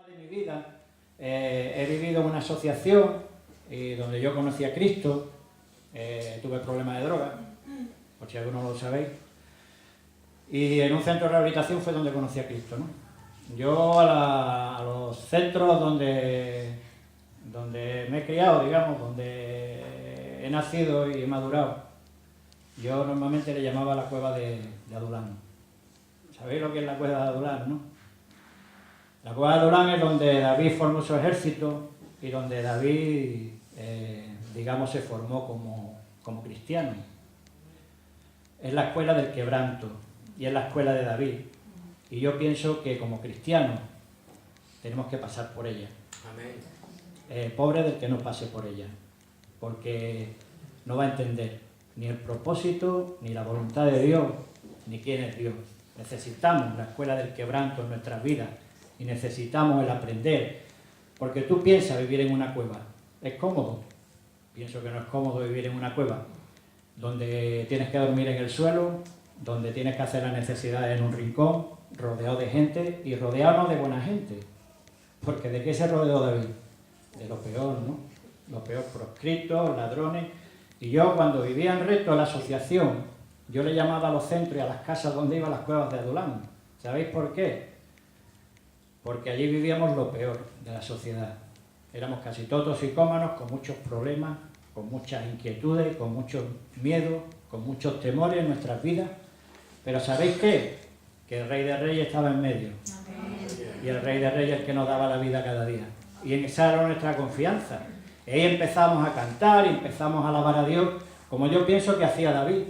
de mi vida he vivido en una asociación donde yo conocí a Cristo, tuve problemas de droga, por si alguno lo sabéis, y en un centro de rehabilitación fue donde conocí a Cristo, ¿no? Yo a los centros donde me he criado, digamos, donde he nacido y he madurado, yo normalmente le llamaba la cueva de Adulán. ¿Sabéis lo que es la cueva de Adulán, no? La cueva de Adulán es donde David formó su ejército y donde David, digamos, se formó como cristiano. Es la escuela del quebranto y es la escuela de David. Y yo pienso que como cristianos tenemos que pasar por ella. Amén. Pobre del que no pase por ella, porque no va a entender ni el propósito, ni la voluntad de Dios, ni quién es Dios. Necesitamos la escuela del quebranto en nuestras vidas y necesitamos el aprender, porque tú piensas vivir en una cueva. ¿Es cómodo? Pienso que no es cómodo vivir en una cueva, donde tienes que dormir en el suelo, donde tienes que hacer las necesidades en un rincón, rodeado de gente y rodeado no de buena gente. Porque ¿de qué se rodeó David? De lo peor, ¿no? Lo peor, proscritos, ladrones. Y yo cuando vivía en Reto, la asociación, yo le llamaba a los centros y a las casas donde iban las cuevas de Adulán. ¿Sabéis por qué? Porque allí vivíamos lo peor de la sociedad. Éramos casi todos psicómanos, con muchos problemas, con muchas inquietudes, con muchos miedos, con muchos temores en nuestras vidas. Pero ¿sabéis qué? Que el Rey de Reyes estaba en medio. Y el Rey de Reyes es el que nos daba la vida cada día. Y en esa era nuestra confianza. Y ahí empezamos a cantar y empezamos a alabar a Dios, como yo pienso que hacía David.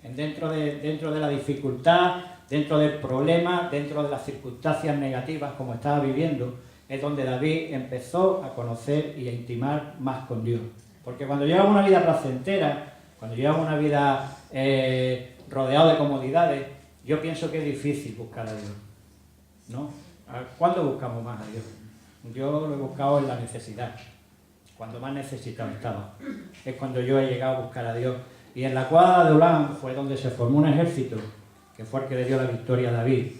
Dentro de la dificultad, dentro del problema, dentro de las circunstancias negativas como estaba viviendo, es donde David empezó a conocer y a intimar más con Dios. Porque cuando llevamos una vida placentera, cuando llevamos una vida rodeado de comodidades, yo pienso que es difícil buscar a Dios, ¿no? ¿Cuándo buscamos más a Dios? Yo lo he buscado en la necesidad, cuando más necesitado estaba. Es cuando yo he llegado a buscar a Dios. Y en la cueva de Adulán fue donde se formó un ejército, que fue el que le dio la victoria a David,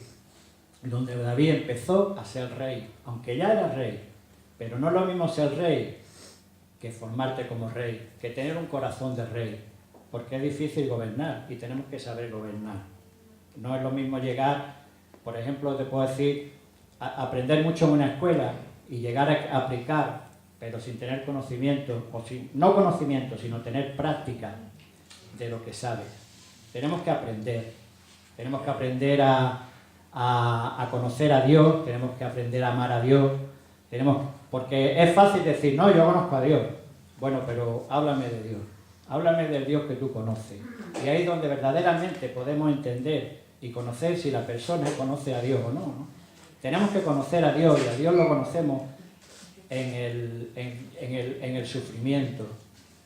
donde David empezó a ser rey, aunque ya era rey. Pero no es lo mismo ser rey que formarte como rey, que tener un corazón de rey, porque es difícil gobernar y tenemos que saber gobernar. No es lo mismo llegar, por ejemplo, te puedo decir, aprender mucho en una escuela y llegar a aplicar, pero sin tener conocimiento, no conocimiento, sino tener práctica de lo que sabes. Tenemos que aprender a conocer a Dios, tenemos que aprender a amar a Dios, porque es fácil decir, no, yo conozco a Dios. Bueno, pero háblame de Dios, háblame del Dios que tú conoces. Y ahí es donde verdaderamente podemos entender y conocer si la persona conoce a Dios o no, ¿no? Tenemos que conocer a Dios y a Dios lo conocemos en el sufrimiento.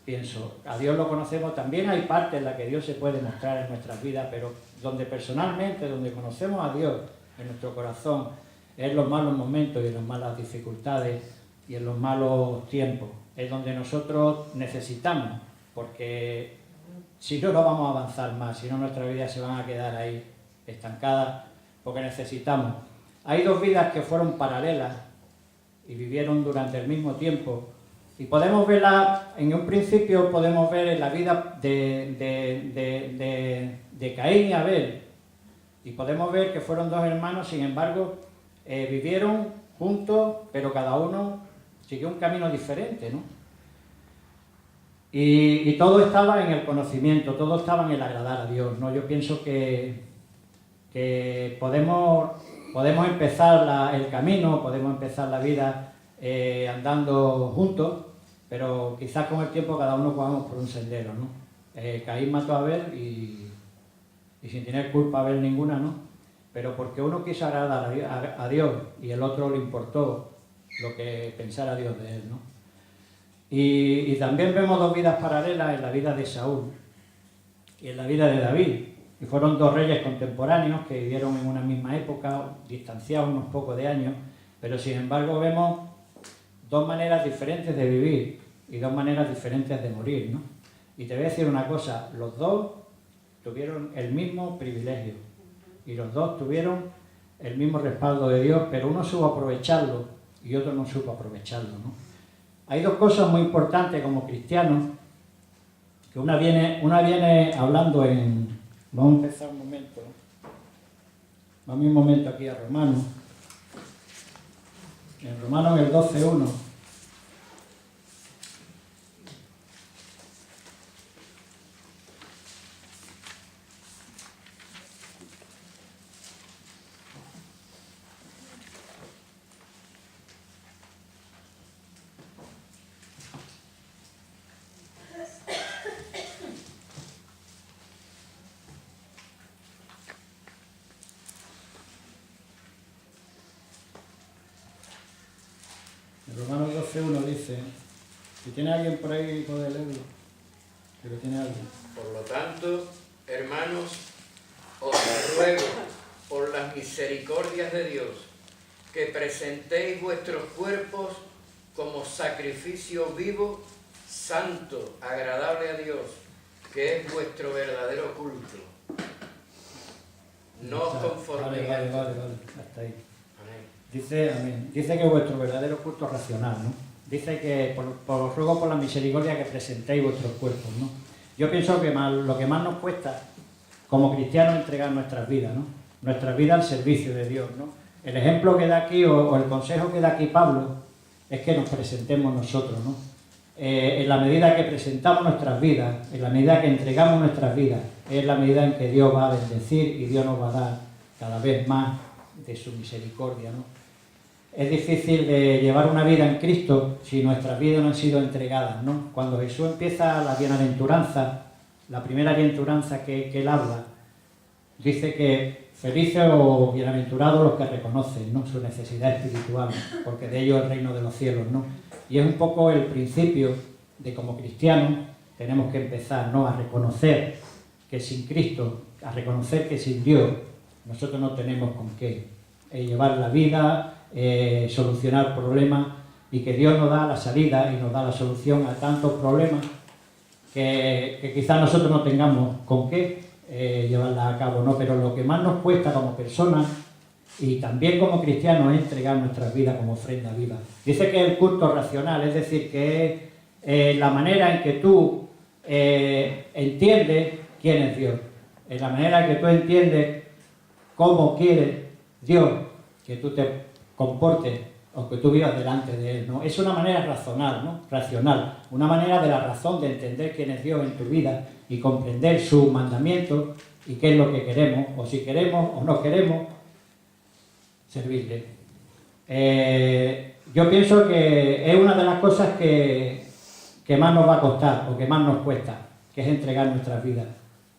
Pienso, a Dios lo conocemos, también hay partes en las que Dios se puede mostrar en nuestras vidas, pero donde personalmente, donde conocemos a Dios en nuestro corazón, es en los malos momentos y en las malas dificultades y en los malos tiempos, es donde nosotros necesitamos, porque si no, no vamos a avanzar más, si no nuestras vidas se van a quedar ahí estancadas, porque necesitamos. Hay dos vidas que fueron paralelas y vivieron durante el mismo tiempo. Y podemos verla, en un principio podemos ver en la vida de Caín y Abel. Y podemos ver que fueron dos hermanos, sin embargo, vivieron juntos, pero cada uno siguió un camino diferente, ¿no? Y todo estaba en el conocimiento, todo estaba en el agradar a Dios, ¿no? Yo pienso que podemos empezar el camino, podemos empezar la vida andando juntos, pero quizás con el tiempo cada uno vamos por un sendero, ¿no? Caín mató a Abel y sin tener culpa Abel ninguna, ¿no? Pero porque uno quiso agradar a Dios y el otro le importó lo que pensara Dios de él, ¿no? Y también vemos dos vidas paralelas en la vida de Saúl y en la vida de David. Y fueron dos reyes contemporáneos que vivieron en una misma época, distanciados unos pocos de años, pero sin embargo vemos dos maneras diferentes de vivir y dos maneras diferentes de morir, ¿no? Y te voy a decir una cosa, los dos tuvieron el mismo privilegio y los dos tuvieron el mismo respaldo de Dios, pero uno supo aprovecharlo y otro no supo aprovecharlo, ¿no? Hay dos cosas muy importantes como cristianos, que una viene hablando en... Vamos a empezar un momento, ¿no? Vamos un momento aquí a Romanos. En Romanos el 12:1. Romanos 12:1 dice, si tiene alguien por ahí puede leerlo, que lo tiene alguien. Por lo tanto, hermanos, os ruego por las misericordias de Dios que presentéis vuestros cuerpos como sacrificio vivo, santo, agradable a Dios, que es vuestro verdadero culto. No os conforméis. Vale, hasta ahí. Dice que vuestro verdadero culto racional, ¿no? Dice que os ruego por la misericordia que presentéis vuestros cuerpos, ¿no? Yo pienso que lo que más nos cuesta como cristianos es entregar nuestras vidas, ¿no? Nuestras vidas al servicio de Dios, ¿no? El ejemplo que da aquí, o el consejo que da aquí Pablo, es que nos presentemos nosotros, ¿no? En la medida que presentamos nuestras vidas, en la medida que entregamos nuestras vidas, es la medida en que Dios va a bendecir y Dios nos va a dar cada vez más de su misericordia, ¿no? Es difícil de llevar una vida en Cristo si nuestras vidas no han sido entregadas, ¿no? Cuando Jesús empieza la bienaventuranza, la primera bienaventuranza que él habla, dice que felices o bienaventurados los que reconocen, ¿no?, su necesidad espiritual, porque de ellos es el reino de los cielos, ¿no? Y es un poco el principio de como cristianos tenemos que empezar, ¿no?, a reconocer que sin Cristo, a reconocer que sin Dios nosotros no tenemos con qué llevar la vida, solucionar problemas, y que Dios nos da la salida y nos da la solución a tantos problemas que quizás nosotros no tengamos con qué llevarla a cabo, ¿no? Pero lo que más nos cuesta como personas y también como cristianos es entregar nuestras vidas como ofrenda viva. Dice que es el culto racional, es decir, que es la manera en que tú entiendes quién es Dios, en la manera en que tú entiendes cómo quiere Dios que tú te comportes o que tú vivas delante de Él, ¿no? Es una manera racional, ¿no? Racional, una manera de la razón de entender quién es Dios en tu vida y comprender sus mandamientos y qué es lo que queremos, o si queremos o no queremos servirle. Yo pienso que es una de las cosas que más nos va a costar o que más nos cuesta, que es entregar nuestras vidas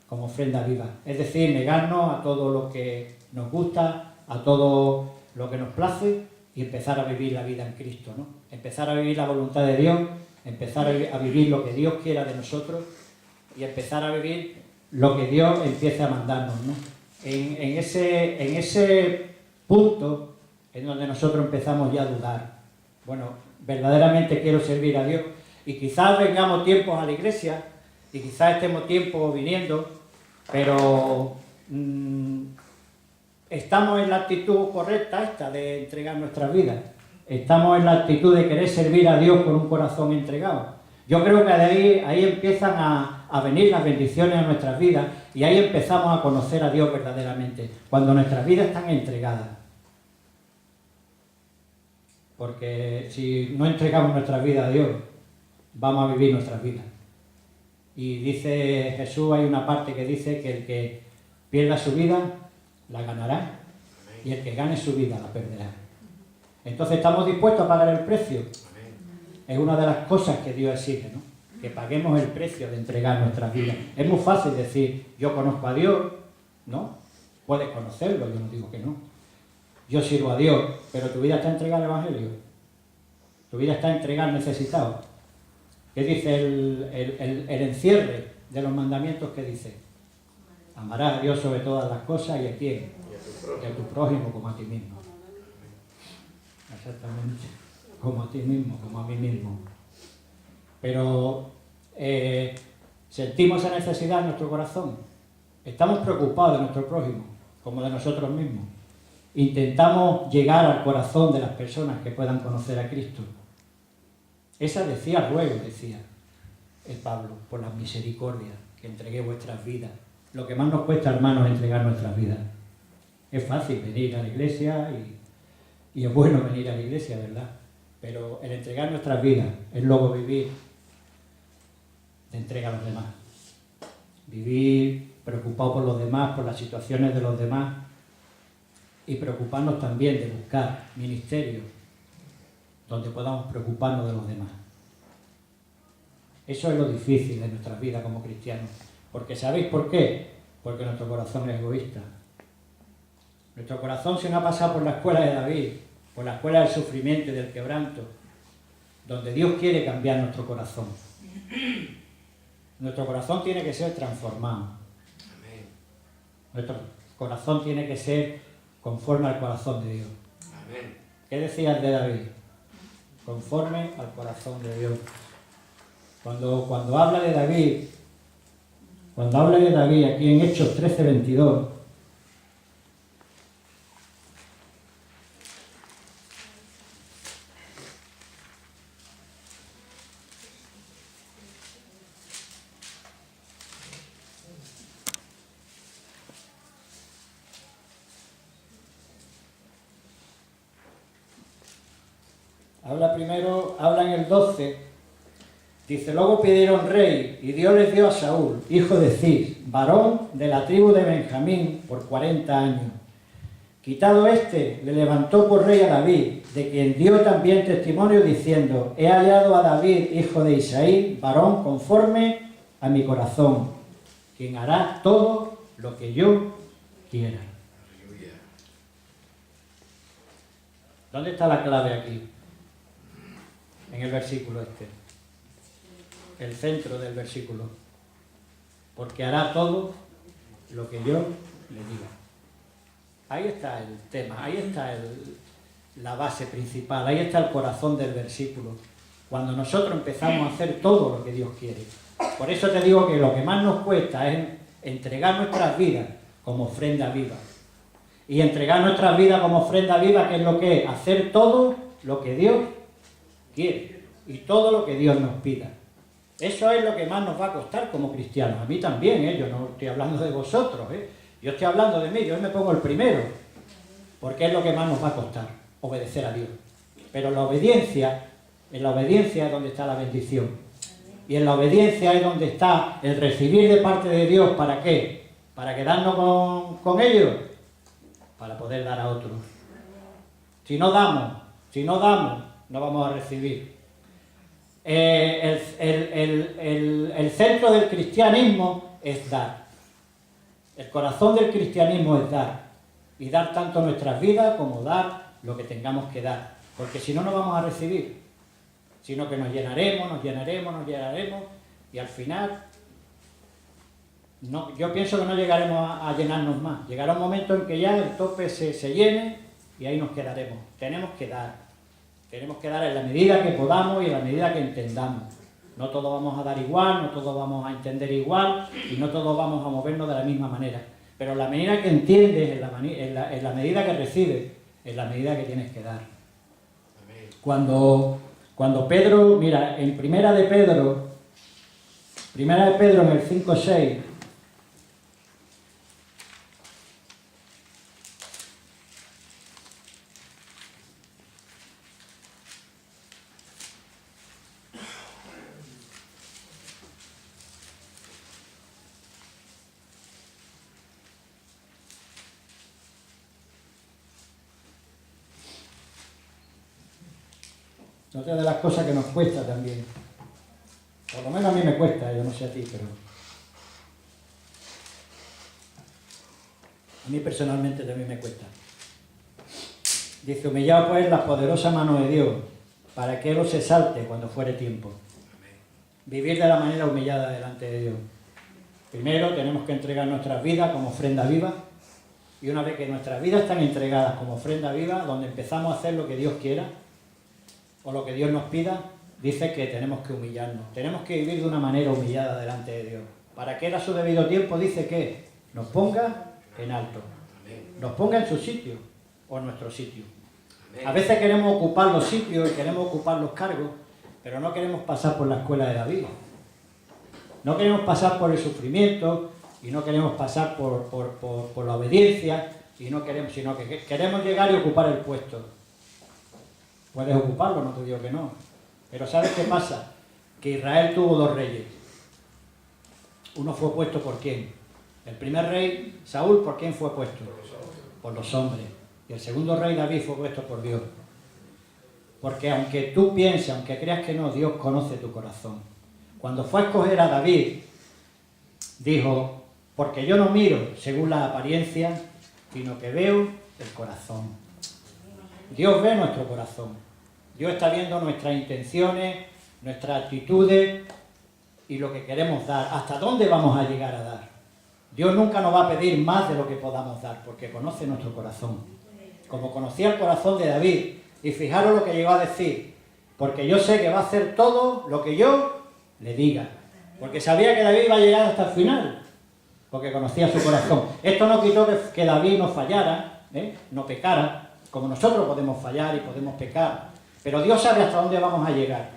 como ofrenda viva. Es decir, negarnos a todo lo que nos gusta, a todo lo que nos place y empezar a vivir la vida en Cristo, ¿no? Empezar a vivir la voluntad de Dios, empezar a vivir lo que Dios quiera de nosotros y empezar a vivir lo que Dios empiece a mandarnos, ¿no? En ese punto en donde nosotros empezamos ya a dudar. Bueno, verdaderamente quiero servir a Dios, y quizás vengamos tiempos a la iglesia y quizás estemos tiempo viniendo, pero estamos en la actitud correcta esta de entregar nuestras vidas. Estamos en la actitud de querer servir a Dios con un corazón entregado. Yo creo que de ahí empiezan a venir las bendiciones a nuestras vidas, y ahí empezamos a conocer a Dios verdaderamente, cuando nuestras vidas están entregadas. Porque si no entregamos nuestras vidas a Dios, vamos a vivir nuestras vidas. Y dice Jesús, hay una parte que dice que el que pierda su vida, la ganará, y el que gane su vida, la perderá. Entonces, ¿estamos dispuestos a pagar el precio? Es una de las cosas que Dios exige, ¿no? Que paguemos el precio de entregar nuestras vidas. Es muy fácil decir, yo conozco a Dios, ¿no? Puedes conocerlo, yo no digo que no. Yo sirvo a Dios, pero tu vida está entregada al Evangelio. Tu vida está entregada al necesitado. ¿Qué dice el encierre de los mandamientos? ¿Qué dice? Amarás a Dios sobre todas las cosas, ¿y a quién? Y a tu prójimo como a ti mismo. Exactamente. Como a ti mismo, como a mí mismo. Pero sentimos esa necesidad en nuestro corazón. Estamos preocupados de nuestro prójimo, como de nosotros mismos. intentamos llegar al corazón de las personas que puedan conocer a Cristo. Esa decía, ruego, decía el Pablo, por las misericordias, que entregué vuestras vidas. Lo que más nos cuesta, hermanos, es entregar nuestras vidas. Es fácil venir a la iglesia y es bueno venir a la iglesia, ¿verdad? Pero el entregar nuestras vidas es luego vivir de entrega a los demás. Vivir preocupado por los demás, por las situaciones de los demás y preocuparnos también de buscar ministerios donde podamos preocuparnos de los demás. Eso es lo difícil de nuestras vidas como cristianos. Porque ¿sabéis por qué? Porque nuestro corazón es egoísta. Nuestro corazón se nos ha pasado por la escuela de David, por la escuela del sufrimiento y del quebranto, donde Dios quiere cambiar nuestro corazón. Nuestro corazón tiene que ser transformado. Amén. Nuestro corazón tiene que ser conforme al corazón de Dios. Amén. ¿Qué decía el de David? Conforme al corazón de Dios. Cuando habla de David aquí en Hechos 13:22, habla en el 12, dice, luego pidieron rey, y Dios les dio a Saúl, hijo de Cis, varón de la tribu de Benjamín, por 40 años. Quitado le levantó por rey a David, de quien dio también testimonio diciendo, he hallado a David, hijo de Isaí, varón conforme a mi corazón, quien hará todo lo que yo quiera. ¿Dónde está la clave aquí? En el versículo el centro del versículo, porque hará todo lo que yo le diga. Ahí está el tema, ahí está la base principal, ahí está el corazón del versículo, cuando nosotros empezamos a hacer todo lo que Dios quiere. Por eso te digo que lo que más nos cuesta es entregar nuestras vidas como ofrenda viva. Y entregar nuestras vidas como ofrenda viva, ¿qué es lo que es? Hacer todo lo que Dios quiere y todo lo que Dios nos pida. Eso es lo que más nos va a costar como cristianos. A mí también, yo no estoy hablando de vosotros, yo estoy hablando de mí, yo me pongo el primero, porque es lo que más nos va a costar, obedecer a Dios. Pero en la obediencia es donde está la bendición. Y en la obediencia es donde está el recibir de parte de Dios, ¿para qué? Para quedarnos con ellos, para poder dar a otros. Si no damos, no vamos a recibir. El centro del cristianismo es dar. El corazón del cristianismo es dar. Y dar tanto nuestras vidas como dar lo que tengamos que dar. Porque si no, no vamos a recibir. Sino que nos llenaremos y al final yo pienso que no llegaremos a llenarnos más. Llegará un momento en que ya el tope se llene y ahí nos quedaremos. Tenemos que dar. Tenemos que dar en la medida que podamos y en la medida que entendamos. No todos vamos a dar igual, no todos vamos a entender igual y no todos vamos a movernos de la misma manera. Pero en la medida que entiendes, en la medida que recibes, en la medida que tienes que dar. Cuando Pedro, mira, en Primera de Pedro en el 5:6, otra de las cosas que nos cuesta también, por lo menos a mí me cuesta, yo no sé a ti, pero a mí personalmente también me cuesta. Dice, humillado pues la poderosa mano de Dios, para que Él os exalte cuando fuere tiempo. Vivir de la manera humillada delante de Dios. Primero tenemos que entregar nuestras vidas como ofrenda viva, y una vez que nuestras vidas están entregadas como ofrenda viva, donde empezamos a hacer lo que Dios quiera, o lo que Dios nos pida, dice que tenemos que humillarnos. Tenemos que vivir de una manera humillada delante de Dios. Para que Él a su debido tiempo dice que nos ponga en alto. Nos ponga en su sitio. o nuestro sitio. A veces queremos ocupar los sitios y queremos ocupar los cargos, pero no queremos pasar por la escuela de David. No queremos pasar por el sufrimiento y no queremos pasar por la obediencia, sino que queremos llegar y ocupar el puesto. Puedes ocuparlo, no te digo que no. Pero ¿sabes qué pasa? Que Israel tuvo dos reyes. Uno fue puesto por ¿quién? El primer rey, Saúl, ¿por quién fue puesto? Por los hombres. Y el segundo rey, David, fue puesto por Dios. Porque aunque tú pienses, aunque creas que no, Dios conoce tu corazón. Cuando fue a escoger a David, dijo, porque yo no miro según la apariencia, sino que veo el corazón. Dios ve nuestro corazón. Dios está viendo nuestras intenciones, nuestras actitudes y lo que queremos dar. ¿Hasta dónde vamos a llegar a dar? Dios nunca nos va a pedir más de lo que podamos dar, porque conoce nuestro corazón. Como conocía el corazón de David, y fijaros lo que llegó a decir, porque yo sé que va a hacer todo lo que yo le diga, porque sabía que David iba a llegar hasta el final, porque conocía su corazón. Esto no quitó que David no fallara, no pecara, como nosotros podemos fallar y podemos pecar, pero Dios sabe hasta dónde vamos a llegar.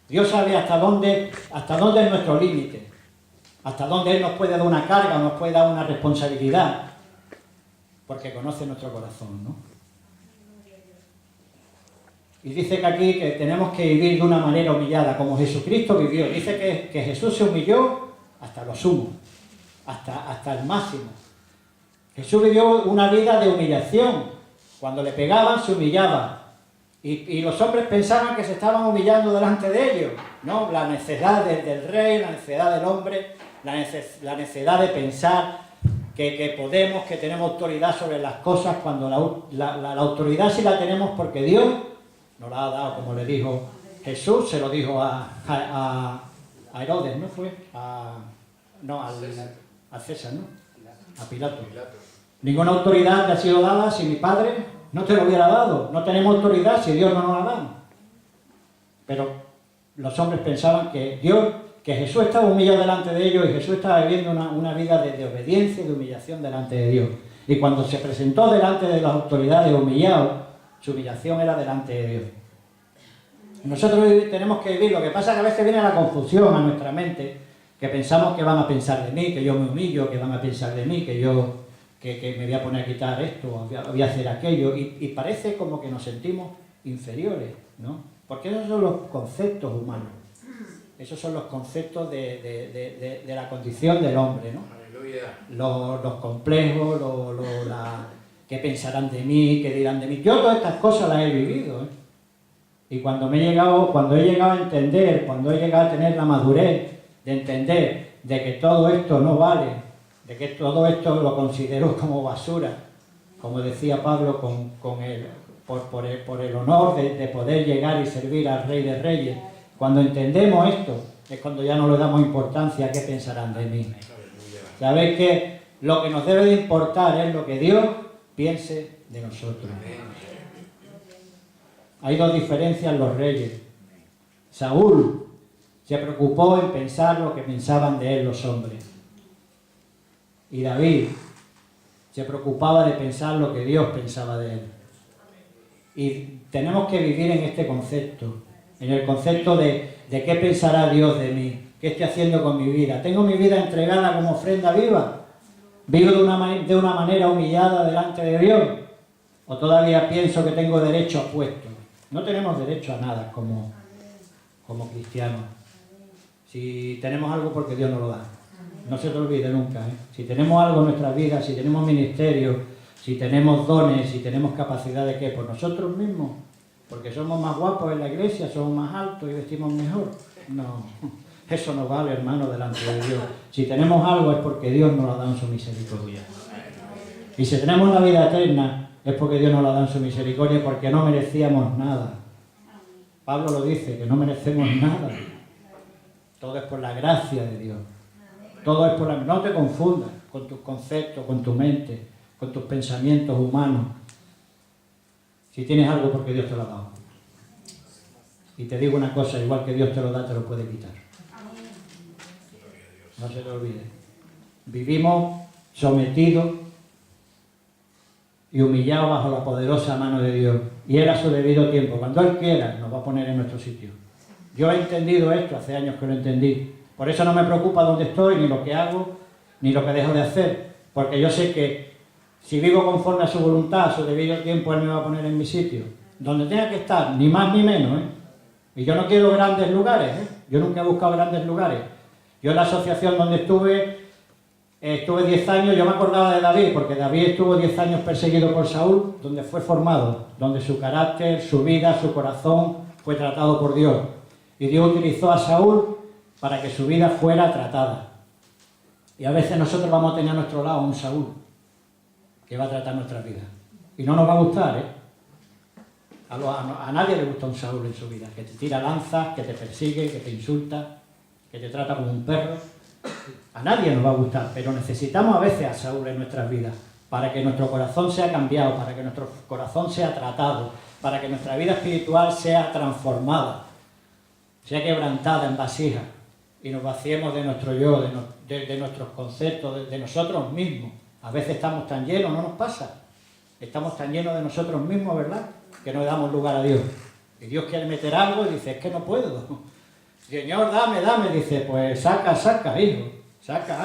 Dios sabe hasta dónde es nuestro límite, hasta dónde Él nos puede dar una carga, nos puede dar una responsabilidad, porque conoce nuestro corazón, ¿no? Y dice que aquí que tenemos que vivir de una manera humillada, como Jesucristo vivió. Dice que Jesús se humilló hasta lo sumo, hasta el máximo. Jesús vivió una vida de humillación. Cuando le pegaban, se humillaba. Y los hombres pensaban que se estaban humillando delante de ellos, ¿no? La necedad del rey, la necedad del hombre, la necedad de pensar que podemos, que tenemos autoridad sobre las cosas, cuando la autoridad sí la tenemos porque Dios nos la ha dado, como le dijo Jesús, se lo dijo a Herodes, ¿no fue? A César, ¿no? A Pilato. Ninguna autoridad te ha sido dada si mi Padre no te lo hubiera dado. No tenemos autoridad si Dios no nos la da. Pero los hombres pensaban que Jesús estaba humillado delante de ellos y Jesús estaba viviendo una vida de obediencia y de humillación delante de Dios. Y cuando se presentó delante de las autoridades humillado, su humillación era delante de Dios. Nosotros tenemos que vivir, lo que pasa es que a veces viene la confusión a nuestra mente, que pensamos que van a pensar de mí, que yo me humillo, que van a pensar de mí, que me voy a poner a quitar esto, voy a hacer aquello, y parece como que nos sentimos inferiores, ¿no? Porque esos son los conceptos humanos, esos son los conceptos de la condición del hombre, ¿no? Los complejos, qué pensarán de mí, qué dirán de mí. Yo todas estas cosas las he vivido, ¿eh? Y cuando he llegado a entender, cuando he llegado a tener la madurez de entender de que todo esto no vale, de que todo esto lo considero como basura, como decía Pablo, por el honor de poder llegar y servir al Rey de Reyes, cuando entendemos esto, es cuando ya no le damos importancia a qué pensarán de mí. Sabéis que lo que nos debe de importar es lo que Dios piense de nosotros. Hay dos diferencias en los reyes. Saúl se preocupó en pensar lo que pensaban de él los hombres. Y David se preocupaba de pensar lo que Dios pensaba de él. Y tenemos que vivir en este concepto, en el concepto de qué pensará Dios de mí, qué estoy haciendo con mi vida. ¿Tengo mi vida entregada como ofrenda viva? ¿Vivo de una manera humillada delante de Dios? ¿O todavía pienso que tengo derecho a puestos? No tenemos derecho a nada como cristianos. Si tenemos algo porque Dios nos lo da. No se te olvide nunca, ¿eh? Si tenemos algo en nuestras vidas, si tenemos ministerio, si tenemos dones, si tenemos capacidad de qué, por nosotros mismos, porque somos más guapos en la iglesia, somos más altos y vestimos mejor. No, eso no vale, hermano, delante de Dios. Si tenemos algo es porque Dios nos lo ha dado en su misericordia. Y si tenemos la vida eterna es porque Dios nos la da en su misericordia, porque no merecíamos nada. Pablo lo dice, que no merecemos nada. Todo es por la gracia de Dios. Todo es por la... No te confundas con tus conceptos, con tu mente, con tus pensamientos humanos. Si tienes algo porque Dios te lo ha dado. Y te digo una cosa, igual que Dios te lo da, te lo puede quitar. No se te olvide. Vivimos sometidos y humillados bajo la poderosa mano de Dios. Y Él a su debido tiempo, cuando Él quiera, nos va a poner en nuestro sitio. Yo he entendido esto, hace años que lo entendí. Por eso no me preocupa dónde estoy, ni lo que hago, ni lo que dejo de hacer. Porque yo sé que si vivo conforme a su voluntad, a su debido tiempo, Él me va a poner en mi sitio. Donde tenga que estar, ni más ni menos, ¿eh? Y yo no quiero grandes lugares, ¿eh? Yo nunca he buscado grandes lugares. Yo en la asociación donde estuve 10 años, yo me acordaba de David, porque David estuvo 10 años perseguido por Saúl, donde fue formado, donde su carácter, su vida, su corazón fue tratado por Dios. Y Dios utilizó a Saúl para que su vida fuera tratada. Y a veces nosotros vamos a tener a nuestro lado un Saúl que va a tratar nuestra vida. Y no nos va a gustar, ¿eh? A nadie le gusta un Saúl en su vida, que te tira lanzas, que te persigue, que te insulta, que te trata como un perro. A nadie nos va a gustar, pero necesitamos a veces a Saúl en nuestras vidas para que nuestro corazón sea cambiado, para que nuestro corazón sea tratado, para que nuestra vida espiritual sea transformada, sea quebrantada en vasija y nos vaciemos de nuestro yo, de nuestros conceptos, de nosotros mismos. A veces estamos tan llenos, ¿no nos pasa? Estamos tan llenos de nosotros mismos, ¿verdad?, que no le damos lugar a Dios. Y Dios quiere meter algo y dice, es que no puedo. Señor, dame. Dice, pues saca, hijo. Saca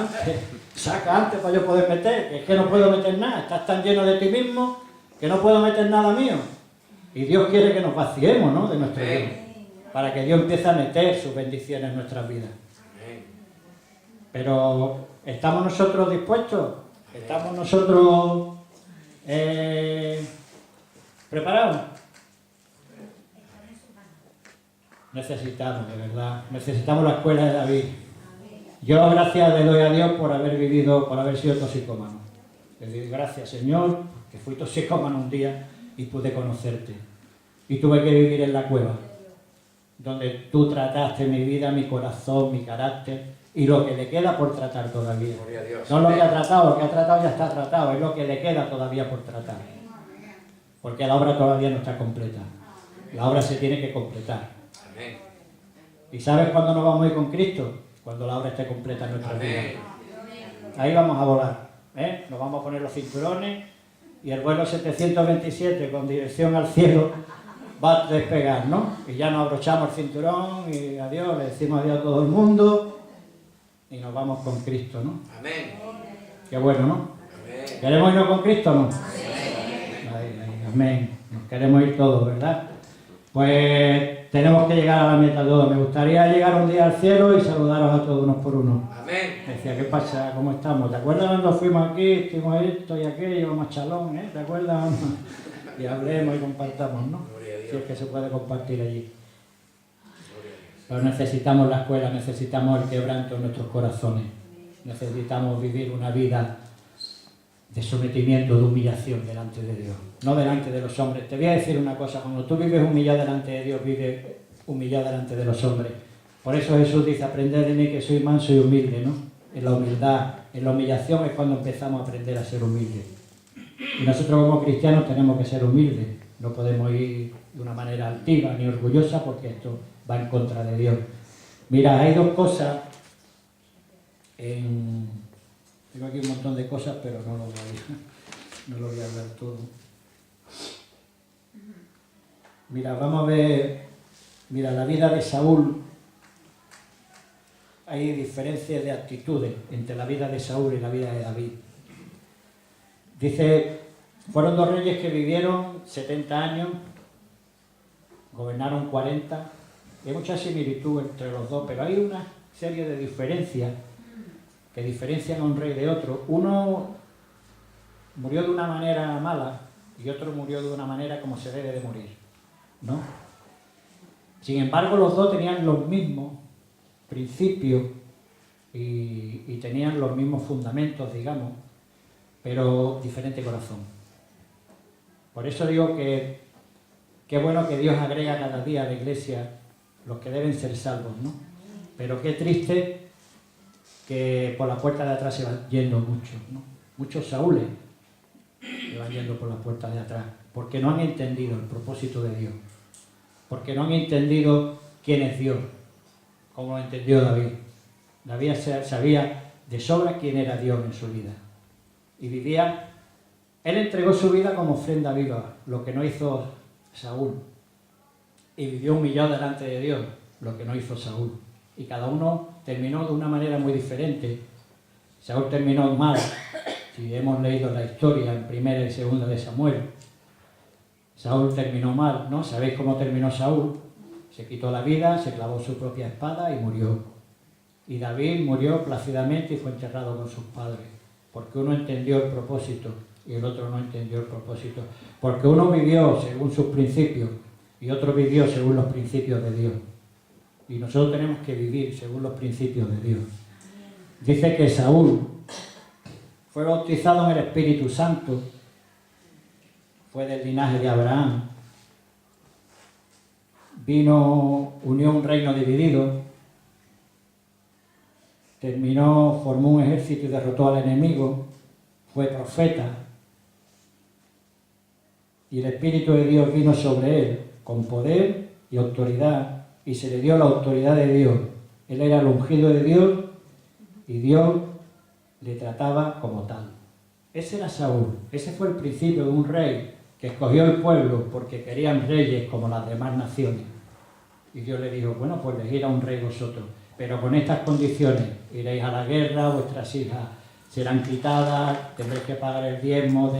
antes para yo poder meter. Es que no puedo meter nada. Estás tan lleno de ti mismo que no puedo meter nada mío. Y Dios quiere que nos vaciemos, ¿no?, de nuestro Dios, para que Dios empiece a meter sus bendiciones en nuestras vidas. Pero ¿estamos nosotros dispuestos? ¿Estamos nosotros preparados? Necesitamos, de verdad, necesitamos la escuela de David. Yo gracias le doy a Dios por haber sido toxicómano. Le doy gracias, Señor, que fui toxicómano un día y pude conocerte. Y tuve que vivir en la cueva, donde tú trataste mi vida, mi corazón, mi carácter y lo que le queda por tratar todavía. No lo que ha tratado ya está tratado, es lo que le queda todavía por tratar. Porque la obra todavía no está completa. La obra se tiene que completar. ¿Y sabes cuándo nos vamos a ir con Cristo? Cuando la obra esté completa en nuestra vida. Ahí vamos a volar, ¿eh? Nos vamos a poner los cinturones y el vuelo 727 con dirección al cielo va a despegar, ¿no? Y ya nos abrochamos el cinturón y adiós, le decimos adiós a todo el mundo y nos vamos con Cristo, ¿no? Amén. Qué bueno, ¿no? Amén. ¿Queremos irnos con Cristo o no? Amén. Nos queremos ir todos, ¿verdad? Pues tenemos que llegar a la meta todos. Me gustaría llegar un día al cielo y saludaros a todos unos por uno. Amén. Decía, ¿qué pasa? ¿Cómo estamos? ¿Te acuerdas cuando fuimos aquí, estuvimos esto y aquello, más chalón, ¿eh? ¿Te acuerdas? Y hablemos y compartamos, ¿no? Si es que se puede compartir allí. Pero necesitamos la escuela, necesitamos el quebranto en nuestros corazones. Necesitamos vivir una vida de sometimiento, de humillación delante de Dios, no delante de los hombres. Te voy a decir una cosa, cuando tú vives humillado delante de Dios, vives humillado delante de los hombres. Por eso Jesús dice, aprended de mí que soy manso y humilde, ¿no? En la humildad, en la humillación es cuando empezamos a aprender a ser humildes. Y nosotros como cristianos tenemos que ser humildes, no podemos ir de una manera altiva ni orgullosa porque esto va en contra de Dios. Mira, hay dos cosas Tengo aquí un montón de cosas, pero no lo voy a hablar todo. Mira, vamos a ver, mira, la vida de Saúl, hay diferencias de actitudes entre la vida de Saúl y la vida de David. Dice, fueron dos reyes que vivieron 70 años, gobernaron 40, hay mucha similitud entre los dos, pero hay una serie de diferencias que diferencian a un rey de otro. Uno murió de una manera mala y otro murió de una manera como se debe de morir, ¿no? Sin embargo, los dos tenían los mismos principios y tenían los mismos fundamentos, digamos, pero diferente corazón. Por eso digo que qué bueno que Dios agrega cada día a la iglesia los que deben ser salvos, ¿no? Pero qué triste que por la puerta de atrás se van yendo muchos, ¿no? Muchos Saúles se van yendo por la puerta de atrás, porque no han entendido el propósito de Dios, porque no han entendido quién es Dios, como lo entendió David. David sabía de sobra quién era Dios en su vida, y vivía Él entregó su vida como ofrenda viva, lo que no hizo Saúl. Y vivió humillado delante de Dios, lo que no hizo Saúl. Y cada uno terminó de una manera muy diferente. Saúl terminó mal, si hemos leído la historia en 1 y 2 de Samuel. Saúl terminó mal, ¿no? ¿Sabéis cómo terminó Saúl? Se quitó la vida, se clavó su propia espada y murió. Y David murió plácidamente y fue enterrado con sus padres, porque uno entendió el propósito y el otro no entendió el propósito. Porque uno vivió según sus principios y otro vivió según los principios de Dios. Y nosotros tenemos que vivir según los principios de Dios. Dice que Saúl fue bautizado en el Espíritu Santo, fue del linaje de Abraham, unió un reino dividido, formó un ejército y derrotó al enemigo, fue profeta, y el Espíritu de Dios vino sobre él con poder y autoridad, y se le dio la autoridad de Dios. Él era el ungido de Dios y Dios le trataba como tal. Ese era Saúl, ese fue el principio de un rey que escogió el pueblo porque querían reyes como las demás naciones. Y Dios le dijo, bueno, pues elegid a un rey vosotros, pero con estas condiciones: iréis a la guerra, vuestras hijas serán quitadas, tendréis que pagar el diezmo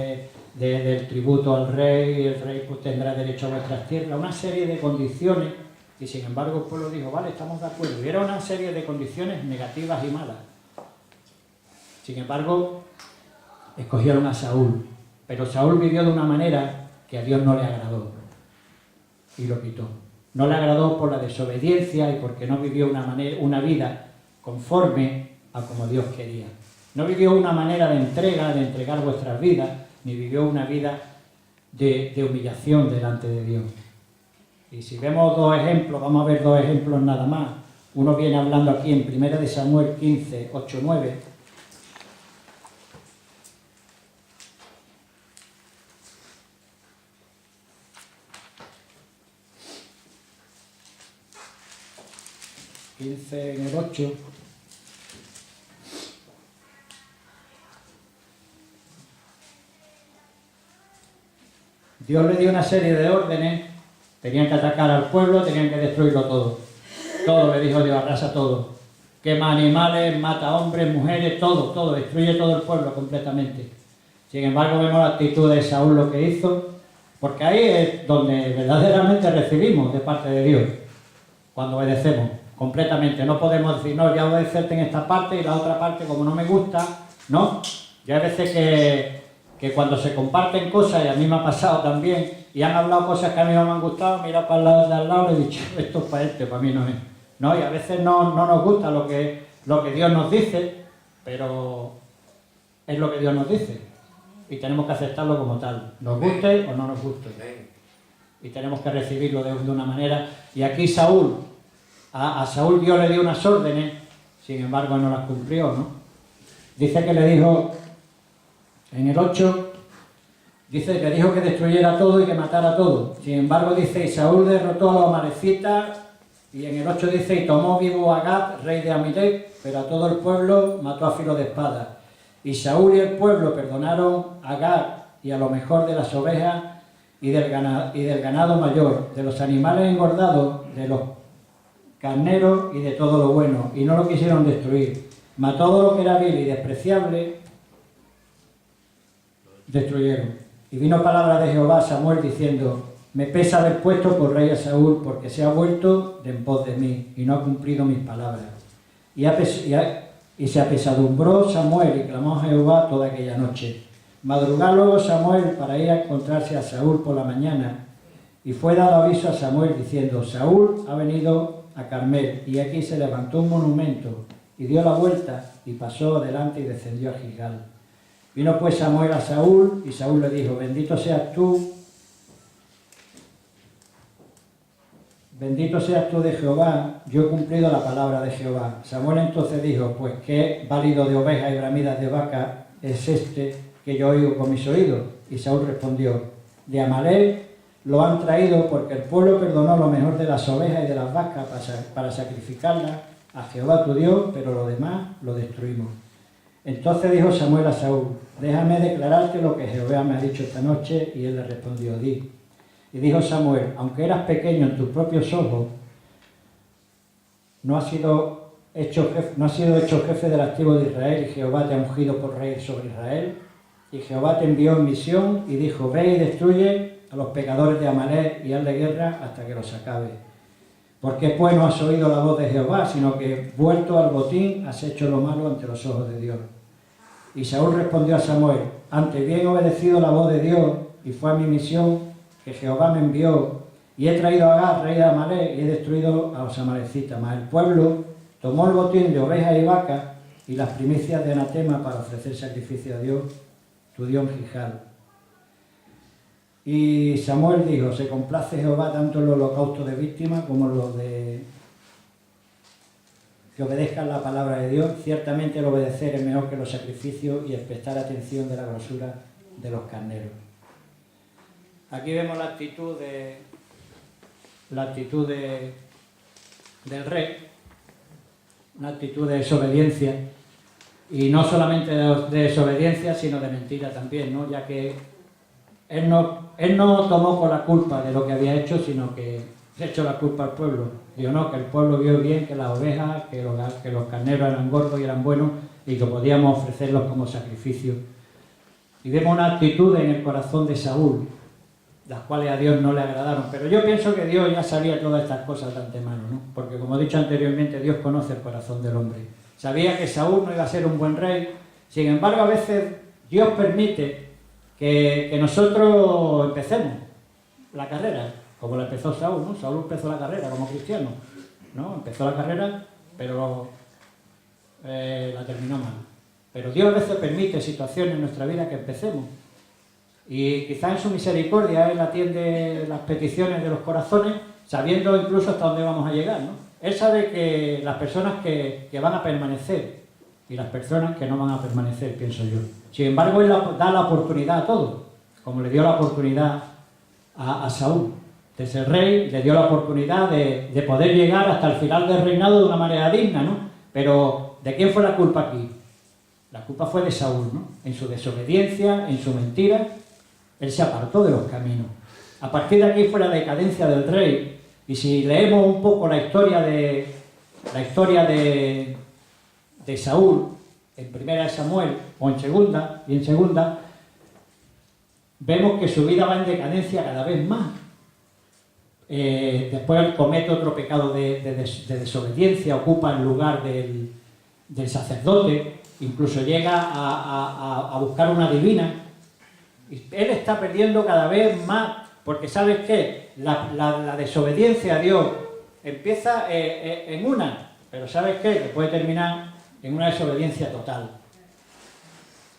del tributo al rey, el rey pues tendrá derecho a vuestras tierras, una serie de condiciones. Y sin embargo el pueblo dijo, vale, estamos de acuerdo. Y era una serie de condiciones negativas y malas. Sin embargo, escogieron a Saúl. Pero Saúl vivió de una manera que a Dios no le agradó. Y lo quitó. No le agradó por la desobediencia y porque no vivió una vida conforme a como Dios quería. No vivió una manera de entregar vuestras vidas, ni vivió una vida de humillación delante de Dios. Y si vemos dos ejemplos, vamos a ver dos ejemplos nada más. Uno viene hablando aquí en 1 de Samuel 15, 8, 9. En el 8. Dios le dio una serie de órdenes. Tenían que atacar al pueblo, tenían que destruirlo todo. Todo, le dijo Dios, arrasa todo. Quema animales, mata hombres, mujeres, todo, destruye todo el pueblo completamente. Sin embargo, vemos la actitud de Saúl, lo que hizo, porque ahí es donde verdaderamente recibimos de parte de Dios, cuando obedecemos completamente. No podemos decir, no, ya obedecerte en esta parte y la otra parte, como no me gusta, no. Ya hay veces que cuando se comparten cosas, y a mí me ha pasado también, y han hablado cosas que a mí no me han gustado, mira para el lado de al lado y he dicho, esto es para mí no es. No, y a veces no nos gusta lo que Dios nos dice, pero es lo que Dios nos dice. Y tenemos que aceptarlo como tal, nos guste o no nos guste. Y tenemos que recibirlo de una manera. Y aquí Saúl, a Saúl Dios le dio unas órdenes, sin embargo no las cumplió, ¿no? Dice que le dijo, en el 8, dice que dijo que destruyera todo y que matara todo. Sin embargo, dice, y Saúl derrotó a los amalecitas, y en el 8 dice, y tomó vivo a Agag, rey de Amalec, pero a todo el pueblo mató a filo de espada. Y Saúl y el pueblo perdonaron a Agag y a lo mejor de las ovejas y del ganado mayor, de los animales engordados, de los carneros y de todo lo bueno, y no lo quisieron destruir. Mas todo lo que era vil y despreciable destruyeron. Y vino palabra de Jehová a Samuel diciendo, me pesa haber puesto por rey a Saúl, porque se ha vuelto de en pos de mí, y no ha cumplido mis palabras. Y se apesadumbró Samuel y clamó a Jehová toda aquella noche. Madrugó luego Samuel para ir a encontrarse a Saúl por la mañana, y fue dado aviso a Samuel diciendo, Saúl ha venido a Carmel, y aquí se levantó un monumento, y dio la vuelta, y pasó adelante y descendió a Gilgal. Vino pues Samuel a Saúl, y Saúl le dijo, bendito seas tú de Jehová, yo he cumplido la palabra de Jehová. Samuel entonces dijo, pues qué válido de ovejas y bramidas de vaca es este que yo oigo con mis oídos. Y Saúl respondió, de Amalec lo han traído porque el pueblo perdonó lo mejor de las ovejas y de las vacas para sacrificarlas a Jehová tu Dios, pero lo demás lo destruimos. Entonces dijo Samuel a Saúl, déjame declararte lo que Jehová me ha dicho esta noche. Y él le respondió, di. Y dijo Samuel, aunque eras pequeño en tus propios ojos, no has sido hecho jefe de las tribus de Israel, y Jehová te ha ungido por rey sobre Israel. Y Jehová te envió en misión y dijo, ve y destruye a los pecadores de Amalek y hazle guerra hasta que los acabe. Porque pues no has oído la voz de Jehová, sino que vuelto al botín has hecho lo malo ante los ojos de Dios. Y Saúl respondió a Samuel, antes bien he obedecido la voz de Dios, y fue a mi misión que Jehová me envió, y he traído a Agag, rey de Amalek, y he destruido a los amalecitas. Mas el pueblo tomó el botín de ovejas y vacas y las primicias de anatema para ofrecer sacrificio a Dios, tu Dios en Gilgal. Y Samuel dijo, se complace Jehová tanto en los holocaustos de víctimas como en los de que obedezcan la palabra de Dios. Ciertamente el obedecer es mejor que los sacrificios y el prestar atención de la grosura de los carneros. Aquí vemos la actitud del rey, una actitud de desobediencia, y no solamente de desobediencia, sino de mentira también, ¿no? Ya que él no tomó con la culpa de lo que había hecho, sino que se echó la culpa al pueblo. Dijo, no, que el pueblo vio bien que las ovejas, que los carneros eran gordos y eran buenos y que podíamos ofrecerlos como sacrificio. Y vemos una actitud en el corazón de Saúl, las cuales a Dios no le agradaron. Pero yo pienso que Dios ya sabía todas estas cosas de antemano, ¿no? Porque como he dicho anteriormente, Dios conoce el corazón del hombre. Sabía que Saúl no iba a ser un buen rey. Sin embargo, a veces Dios permite que nosotros empecemos la carrera, como la empezó Saúl, ¿no? Saúl empezó la carrera como cristiano, ¿no? Empezó la carrera, pero la terminó mal. Pero Dios a veces permite situaciones en nuestra vida que empecemos. Y quizás en su misericordia Él atiende las peticiones de los corazones, sabiendo incluso hasta dónde vamos a llegar, ¿no? Él sabe que las personas que van a permanecer y las personas que no van a permanecer, pienso yo. Sin embargo, Él da la oportunidad a todos, como le dio la oportunidad a Saúl. De ser rey, le dio la oportunidad de poder llegar hasta el final del reinado de una manera digna, ¿no? Pero, ¿de quién fue la culpa aquí? La culpa fue de Saúl, ¿no? En su desobediencia, en su mentira, él se apartó de los caminos. A partir de aquí fue la decadencia del rey. Y si leemos un poco la historia de Saúl, en primera de Samuel o en segunda, vemos que su vida va en decadencia cada vez más. Después él comete otro pecado de desobediencia, ocupa el lugar del sacerdote, incluso llega a buscar una divina. Y él está perdiendo cada vez más, porque ¿sabes qué? La desobediencia a Dios empieza en una, pero ¿sabes qué? Que puede terminar en una desobediencia total.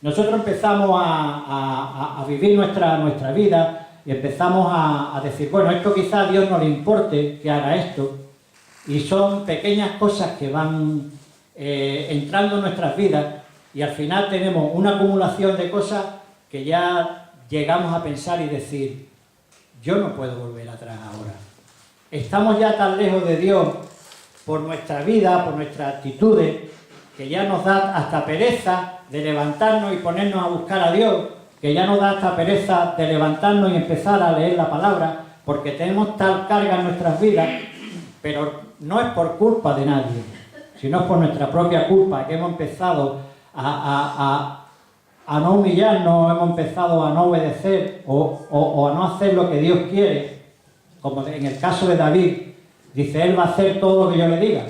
Nosotros empezamos a vivir nuestra vida y empezamos a decir, bueno, esto quizá a Dios no le importe que haga esto, y son pequeñas cosas que van entrando en nuestras vidas, y al final tenemos una acumulación de cosas que ya llegamos a pensar y decir, yo no puedo volver atrás ahora. Estamos ya tan lejos de Dios por nuestra vida, por nuestras actitudes, que ya nos da hasta pereza de levantarnos y ponernos a buscar a Dios, que ya nos da hasta pereza de levantarnos y empezar a leer la palabra, porque tenemos tal carga en nuestras vidas, pero no es por culpa de nadie, sino por nuestra propia culpa, que hemos empezado a no humillarnos, hemos empezado a no obedecer o a no hacer lo que Dios quiere, como en el caso de David, dice, Él va a hacer todo lo que yo le diga.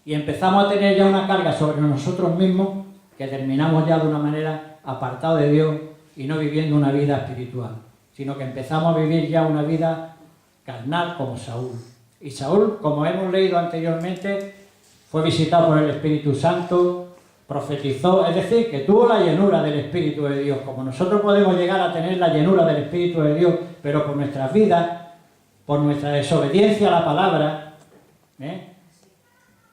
Y empezamos a tener ya una carga sobre nosotros mismos que terminamos ya de una manera apartados de Dios y no viviendo una vida espiritual, sino que empezamos a vivir ya una vida carnal como Saúl. Y Saúl, como hemos leído anteriormente, fue visitado por el Espíritu Santo, profetizó, es decir, que tuvo la llenura del Espíritu de Dios, como nosotros podemos llegar a tener la llenura del Espíritu de Dios, pero por nuestras vidas, por nuestra desobediencia a la palabra,